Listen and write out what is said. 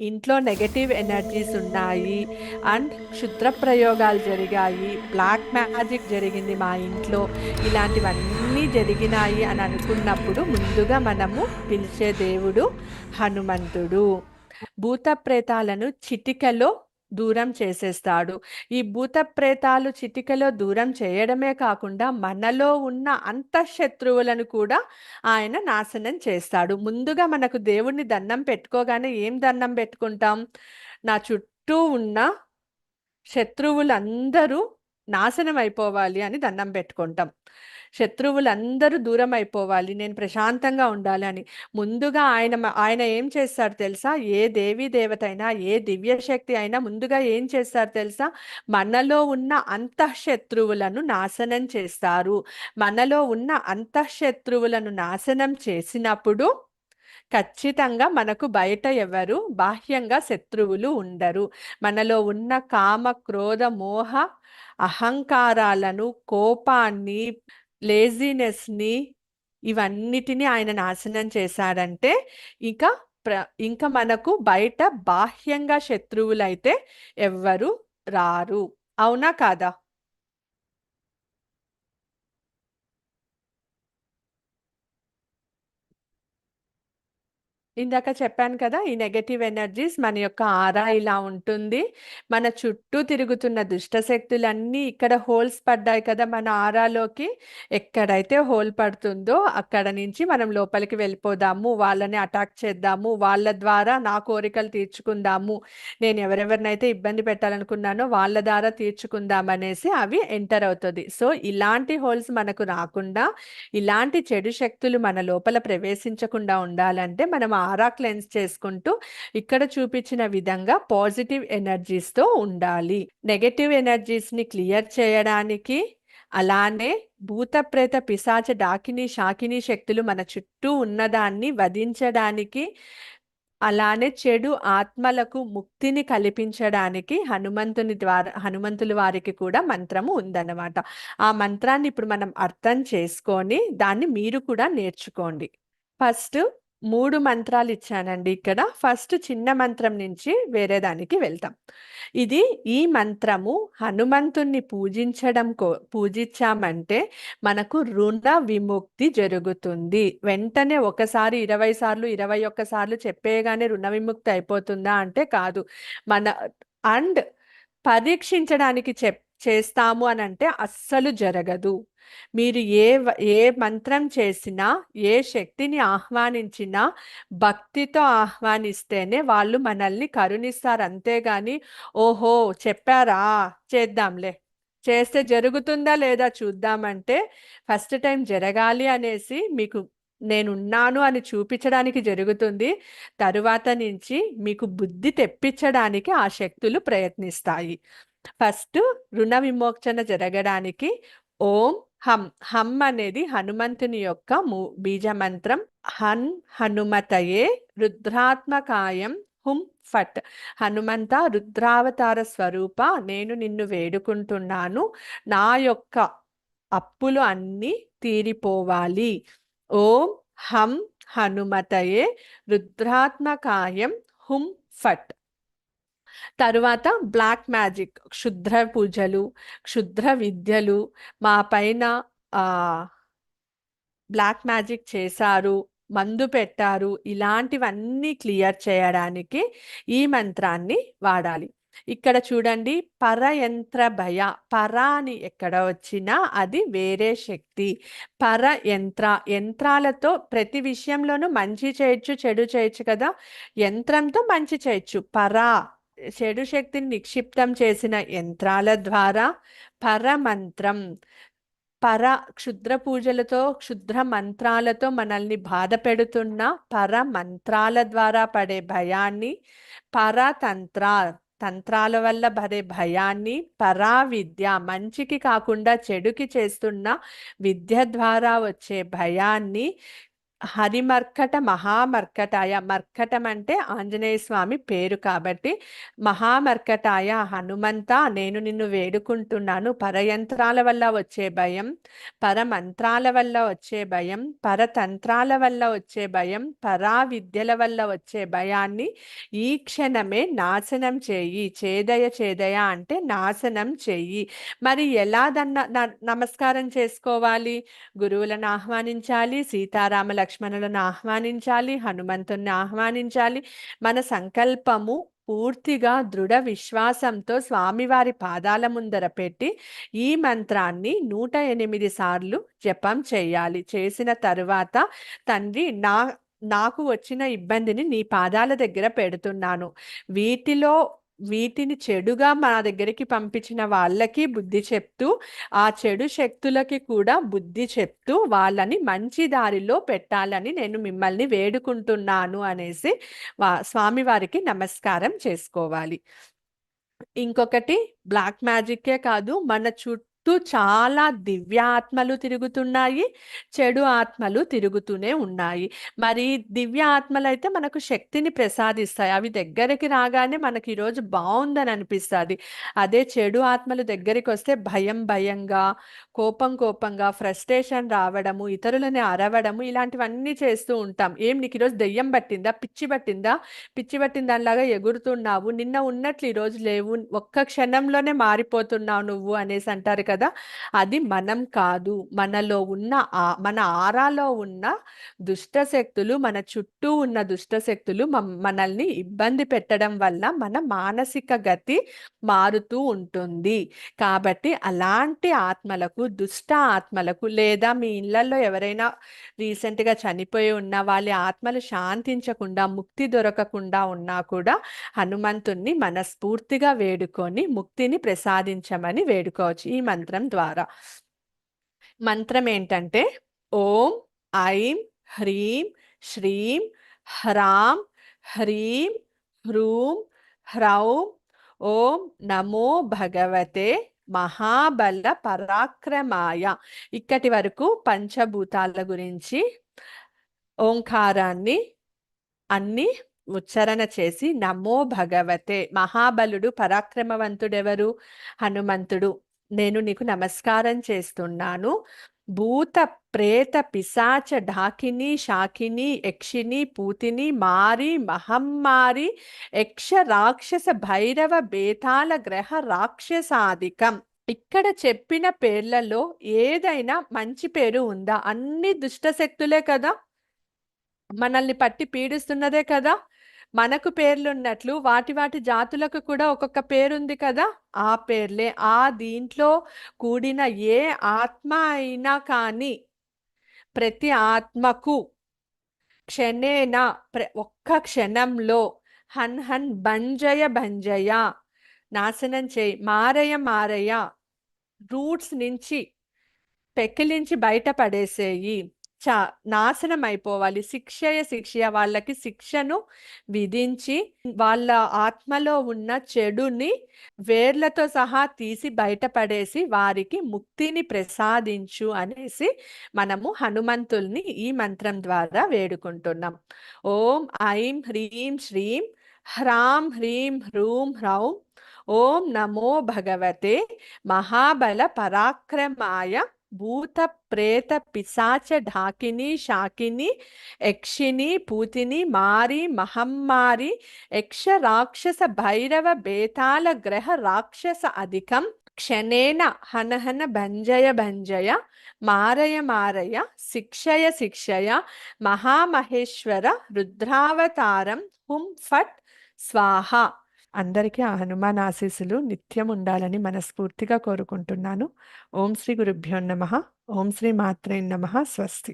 ఇంట్లో negative energies ఉన్నాయి and క్షుద్ర ప్రయోగాలు జరిగాయి, బ్లాక్ మ్యాజిక్ జరిగింది మా ఇంట్లో, ఇలాంటివన్నీ జరిగినాయి అని అనుకున్నప్పుడు ముందుగా మనము పిలిచే దేవుడు హనుమంతుడు. భూత ప్రేతాలను చిటికలో దూరం చేసేస్తాడు. ఈ భూత ప్రేతాలు చిటికలో దూరం చేయడమే కాకుండా మనలో ఉన్న అంతఃశత్రువులను కూడా ఆయన నాశనం చేస్తాడు. ముందుగా మనకు దేవుణ్ణి దండం పెట్టుకోగానే ఏం దండం పెట్టుకుంటాం? నా చుట్టూ ఉన్న శత్రువులందరూ నాశనం అయిపోవాలి అని దండం పెట్టుకుంటాం. శత్రువులందరూ దూరం అయిపోవాలి, నేను ప్రశాంతంగా ఉండాలి అని. ముందుగా ఆయన ఏం చేస్తారు తెలుసా? ఏ దేవీ దేవత అయినా, ఏ దివ్య శక్తి అయినా ముందుగా ఏం చేస్తారు తెలుసా? మనలో ఉన్న అంతఃశత్రువులను నాశనం చేస్తారు. మనలో ఉన్న అంతఃశత్రువులను నాశనం చేసినప్పుడు ఖచ్చితంగా మనకు బయట ఎవరు బాహ్యంగా శత్రువులు ఉండరు. మనలో ఉన్న కామ, క్రోధ, మోహ, అహంకారాలను, కోపాన్ని, లేజినెస్ని, ఇవన్నిటిని ఆయన నాశనం చేశాడంటే ఇక ఇంకా మనకు బయట బాహ్యంగా శత్రువులైతే ఎవ్వరు రారు. అవునా కాదా? ఇందాక చెప్పాను కదా, ఈ నెగటివ్ ఎనర్జీస్ మన యొక్క ఆరా ఇలా ఉంటుంది. మన చుట్టూ తిరుగుతున్న దుష్ట శక్తులన్నీ ఇక్కడ హోల్స్ పడ్డాయి కదా మన ఆరాలోకి. ఎక్కడైతే హోల్ పడుతుందో అక్కడ నుంచి మనం లోపలికి వెళ్ళిపోదాము, వాళ్ళని అటాక్ చేద్దాము, వాళ్ళ ద్వారా నా కోరికలు తీర్చుకుందాము, నేను ఎవరెవరినైతే ఇబ్బంది పెట్టాలనుకున్నానో వాళ్ళ ద్వారా తీర్చుకుందాం అనేసి అవి ఎంటర్ అవుతుంది. సో ఇలాంటి హోల్స్ మనకు రాకుండా, ఇలాంటి చెడు శక్తులు మన లోపల ప్రవేశించకుండా ఉండాలంటే మనం ఆరా క్లెన్స్ చేసుకుంటూ ఇక్కడ చూపించిన విధంగా పాజిటివ్ ఎనర్జీస్తో ఉండాలి. నెగటివ్ ఎనర్జీస్ని క్లియర్ చేయడానికి, అలానే భూత ప్రేత పిశాచ డాకిని శాకిని శక్తులు మన చుట్టూ ఉన్నదాన్ని వధించడానికి, అలానే చెడు ఆత్మలకు ముక్తిని కల్పించడానికి హనుమంతుల వారికి కూడా మంత్రము ఉందన్నమాట. ఆ మంత్రాన్ని ఇప్పుడు మనం అర్థం చేసుకొని దాన్ని మీరు కూడా నేర్చుకోండి. ఫస్ట్ 3 మంత్రాలు ఇచ్చానండి ఇక్కడ. ఫస్ట్ చిన్న మంత్రం నుంచి వేరే దానికి వెళ్తాం. ఈ మంత్రము హనుమంతుణ్ణి పూజించామంటే మనకు రుణ విముక్తి జరుగుతుంది. వెంటనే ఒకసారి 20 సార్లు 21 సార్లు చెప్పేయగానే రుణ విముక్తి అయిపోతుందా అంటే కాదు. మన అండ్ పరీక్షించడానికి చేస్తాము అని అంటే అస్సలు జరగదు. మీరు ఏ మంత్రం చేసినా, ఏ శక్తిని ఆహ్వానించినా భక్తితో ఆహ్వానిస్తేనే వాళ్ళు మనల్ని కరుణిస్తారు. అంతేగాని ఓహో చెప్పారా చేద్దాంలే, చేస్తే జరుగుతుందా లేదా చూద్దామంటే ఫస్ట్ టైం జరగాలి అనేసి మీకు నేనున్నాను అని చూపించడానికి జరుగుతుంది. తరువాత నుంచి మీకు బుద్ధి తెప్పించడానికి ఆ శక్తులు ప్రయత్నిస్తాయి. ఫస్ట్ రుణ విమోచన జరగడానికి ఓం హం. హం అనేది హనుమంతుని యొక్క బీజ మంత్రం. హనుమతయే రుద్రాత్మకాయం హుం ఫట్. హనుమంత, రుద్రావతార స్వరూప, నేను నిన్ను వేడుకుంటున్నాను, నా యొక్క అప్పులు అన్నీ తీరిపోవాలి. ఓం హం హనుమతయే రుద్రాత్మకాయం హుం ఫట్. తరువాత బ్లాక్ మ్యాజిక్, క్షుద్ర పూజలు, క్షుద్ర విద్యలు మా పైన బ్లాక్ మ్యాజిక్ చేశారు, మందు పెట్టారు, ఇలాంటివన్నీ క్లియర్ చేయడానికి ఈ మంత్రాన్ని వాడాలి. ఇక్కడ చూడండి, పరయంత్ర భయ. పర అని ఎక్కడ వచ్చినా అది వేరే శక్తి. యంత్రాలతో ప్రతి విషయంలోనూ మంచి చేయొచ్చు, చెడు చేయొచ్చు కదా. యంత్రంతో మంచి చేయొచ్చు. చెడు శక్తిని నిక్షిప్తం చేసిన యంత్రాల ద్వారా పరమంత్రం, క్షుద్ర పూజలతో, క్షుద్ర మంత్రాలతో మనల్ని బాధ పెడుతున్న మంత్రాల ద్వారా పడే భయాన్ని, పరతంత్ర తంత్రాల వల్ల పడే భయాన్ని, విద్య మంచికి కాకుండా చెడుకి చేస్తున్న విద్య ద్వారా వచ్చే భయాన్ని హరిమర్కట మహామర్కటాయ. మర్కటం అంటే ఆంజనేయ స్వామి పేరు కాబట్టి, మహామర్కటాయ హనుమంత, నేను నిన్ను వేడుకుంటున్నాను. పరయంత్రాల వల్ల వచ్చే భయం, పరమంత్రాల వల్ల వచ్చే భయం, పరతంత్రాల వల్ల వచ్చే భయం, పరా విద్యల వల్ల వచ్చే భయాన్ని ఈ క్షణమే నాశనం చెయ్యి. చేదయ చేదయ అంటే నాశనం చెయ్యి. మరి ఎలా నమస్కారం చేసుకోవాలి? గురువులను ఆహ్వానించాలి, సీతారామ లక్ష్మణులను ఆహ్వానించాలి, హనుమంతుని ఆహ్వానించాలి. మన సంకల్పము పూర్తిగా దృఢ విశ్వాసంతో స్వామివారి పాదాల ముందర పెట్టి ఈ మంత్రాన్ని 108 సార్లు జపం చేయాలి. చేసిన తరువాత, తండ్రి నాకు వచ్చిన ఇబ్బందిని నీ పాదాల దగ్గర పెడుతున్నాను. వీటిని చెడుగా మా దగ్గరికి పంపించిన వాళ్ళకి బుద్ధి చెప్తూ, ఆ చెడు శక్తులకి కూడా బుద్ధి చెప్తూ వాళ్ళని మంచి దారిలో పెట్టాలని నేను మిమ్మల్ని వేడుకుంటున్నాను అనేసి స్వామివారికి నమస్కారం చేసుకోవాలి. ఇంకొకటి, బ్లాక్ మ్యాజిక్కే కాదు, మన చుట్టూ చాలా దివ్య ఆత్మలు తిరుగుతున్నాయి, చెడు ఆత్మలు తిరుగుతూనే ఉన్నాయి. మరి దివ్య ఆత్మలు అయితే మనకు శక్తిని ప్రసాదిస్తాయి. అవి దగ్గరికి రాగానే మనకి ఈరోజు బాగుందని అనిపిస్తుంది. అదే చెడు ఆత్మలు దగ్గరికి వస్తే భయం భయంగా, కోపంగా, ఫ్రస్ట్రేషన్ రావడము, ఇతరులని అరవడము, ఇలాంటివన్నీ చేస్తూ ఉంటాం. ఏం నీకు ఈరోజు దెయ్యం పట్టిందా, పిచ్చి పట్టిందా, పిచ్చి పట్టిన దానిలాగా ఎగురుతున్నావు, నిన్న ఉన్నట్లు ఈరోజు లేవు, ఒక్క క్షణంలోనే మారిపోతున్నావు నువ్వు అనేసి అంటారు కదా. అది మనం కాదు. మనలో ఉన్న మన ఆరాలో ఉన్న దుష్ట శక్తులు, మన చుట్టూ ఉన్న దుష్ట శక్తులు మనల్ని ఇబ్బంది పెట్టడం వల్ల మన మానసిక గతి మారుతూ ఉంటుంది. కాబట్టి అలాంటి ఆత్మలకు, దుష్ట ఆత్మలకు, లేదా మీ ఇళ్లలో ఎవరైనా రీసెంట్గా చనిపోయి ఉన్న వాళ్ళ ఆత్మలు శాంతించకుండా, ముక్తి దొరకకుండా ఉన్నా కూడా హనుమంతుణ్ణి మనస్ఫూర్తిగా వేడుకొని ముక్తిని ప్రసాదించమని వేడుకోవచ్చు ఈ మంత్రం ద్వారా. మంత్రం ఏంటంటే, ఓం ఐం హ్రీం శ్రీం హ్రాం హ్రీం హ్రూం హ్రౌం ఓం నమో భగవతే మహాబల పరాక్రమాయ. ఇక్కటి వరకు పంచభూతాల గురించి ఓంకారాన్ని అన్ని ఉచ్చారణ చేసి, నమో భగవతే, మహాబలుడు పరాక్రమవంతుడెవరు? హనుమంతుడు. నేను నీకు నమస్కారం చేస్తున్నాను. భూత ప్రేత పిశాచ ఢాకిని శాకిని యక్షిని పూతిని మారి మహమ్మారి యక్ష రాక్షస భైరవ బేతాళ గ్రహ రాక్షసాధికం. ఇక్కడ చెప్పిన పేర్లలో ఏదైనా మంచి పేరు ఉందా? అన్ని దుష్ట శక్తులే కదా, మనల్ని పట్టి పీడిస్తున్నదే కదా. మనకు పేర్లున్నట్లు వాటి జాతులకు కూడా ఒక్కొక్క పేరుంది కదా, ఆ పేర్లే. దీంట్లో కూడిన ఏ ఆత్మ అయినా కానీ ప్రతి ఆత్మకు క్షణేన, ఒక్క క్షణంలో హన్ హన్ భంజయ భంజయ, నాశనం చేయి, మారయ మారయ, రూట్స్ నుంచి పెకిలించి బయటపడేసేయి, నాశనం అయిపోవాలి. శిక్షయ వాళ్ళకి శిక్షను విధించి వాళ్ళ ఆత్మలో ఉన్న చెడుని వేర్లతో సహా తీసి బయటపడేసి వారికి ముక్తిని ప్రసాదించు అనేసి మనము హనుమంతుల్ని ఈ మంత్రం ద్వారా వేడుకుంటున్నాం. ఓం ఐం హ్రీం శ్రీం హ్రాం హ్రీం హ్రూం హ్రౌం ఓం నమో భగవతే మహాబల పరాక్రమాయ భూత ప్రేత పిశాచ ఢాకిని శాకిని యక్షిని పూతిని మారి మహమ్మారి యక్ష రాక్షస భైరవ బేతాళ గ్రహ రాక్షస అధికం క్షణేన హనహన భంజయ భంజయ మారయ మారయ శిక్షయ శిక్షయ మహామహేశ్వర రుద్రావతారం హుం ఫట్ స్వాహ. అందరికీ ఆ హనుమాన్ ఆశీస్సులు నిత్యం ఉండాలని మనస్ఫూర్తిగా కోరుకుంటున్నాను. ఓం శ్రీ గురుభ్యో నమః. ఓం శ్రీ మాత్రే నమః. స్వస్తి.